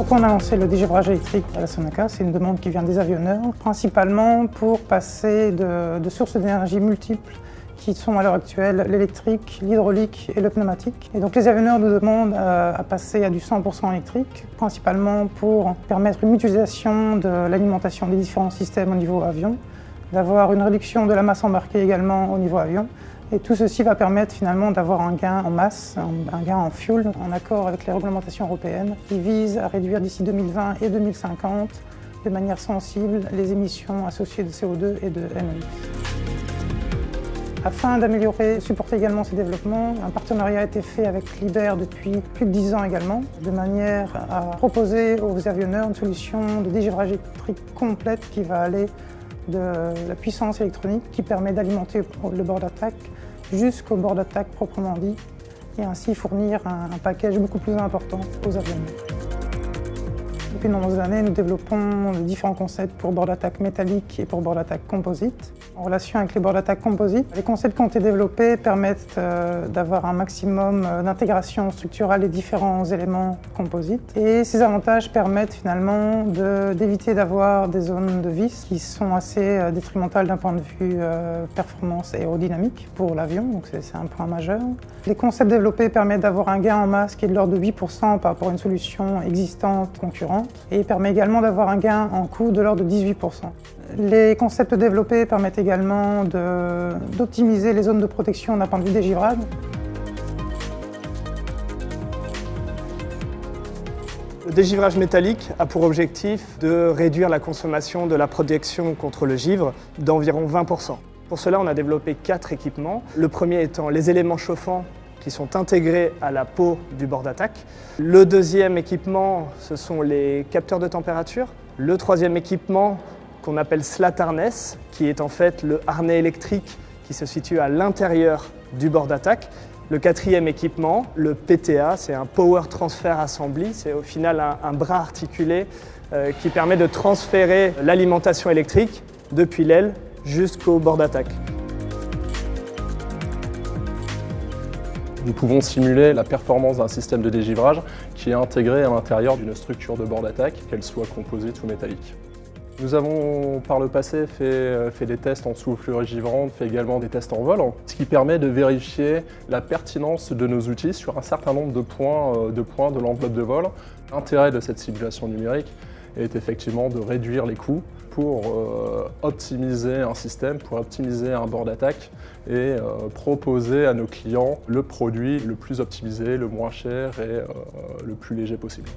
Pourquoi on a lancé le dégivrage électrique à la Sonaca? C'est une demande qui vient des avionneurs, principalement pour passer de sources d'énergie multiples qui sont à l'heure actuelle l'électrique, l'hydraulique et le pneumatique. Et donc les avionneurs nous demandent à passer à du 100% électrique, principalement pour permettre une mutualisation de l'alimentation des différents systèmes au niveau avion, d'avoir une réduction de la masse embarquée également au niveau avion. Et tout ceci va permettre finalement d'avoir un gain en masse, un gain en fuel, en accord avec les réglementations européennes qui visent à réduire d'ici 2020 et 2050 de manière sensible les émissions associées de CO2 et de NOx. Afin d'améliorer et supporter également ces développements, un partenariat a été fait avec Liebherr depuis plus de 10 ans également, de manière à proposer aux avionneurs une solution de dégivrage électrique complète qui va aller de la puissance électronique qui permet d'alimenter le bord d'attaque jusqu'au bord d'attaque proprement dit et ainsi fournir un package beaucoup plus important aux avionneurs. Depuis de nombreuses années, nous développons différents concepts pour bord d'attaque métallique et pour bord d'attaque composite. En relation avec les bords d'attaque composite, les concepts qui ont été développés permettent d'avoir un maximum d'intégration structurale des différents éléments composites. Et ces avantages permettent finalement d'éviter d'avoir des zones de vis qui sont assez détrimentales d'un point de vue performance aérodynamique pour l'avion, donc c'est un point majeur. Les concepts développés permettent d'avoir un gain en masse qui est de l'ordre de 8% par rapport à une solution existante concurrente et permet également d'avoir un gain en coût de l'ordre de 18%. Les concepts développés permettent également d'optimiser les zones de protection d'un point de vue dégivrage. Le dégivrage métallique a pour objectif de réduire la consommation de la protection contre le givre d'environ 20%. Pour cela, on a développé 4 équipements. Le premier étant les éléments chauffants qui sont intégrés à la peau du bord d'attaque. Le deuxième équipement, ce sont les capteurs de température. Le troisième équipement, qu'on appelle slat harness, qui est en fait le harnais électrique qui se situe à l'intérieur du bord d'attaque. Le quatrième équipement, le PTA, c'est un Power Transfer Assembly, c'est au final un bras articulé qui permet de transférer l'alimentation électrique depuis l'aile jusqu'au bord d'attaque. Nous pouvons simuler la performance d'un système de dégivrage qui est intégré à l'intérieur d'une structure de bord d'attaque, qu'elle soit composite ou métallique. Nous avons par le passé fait des tests en soufflerie givrante, fait également des tests en vol, ce qui permet de vérifier la pertinence de nos outils sur un certain nombre de points de l'enveloppe de vol. L'intérêt de cette simulation numérique est effectivement de réduire les coûts pour optimiser un système, pour optimiser un bord d'attaque et proposer à nos clients le produit le plus optimisé, le moins cher et le plus léger possible.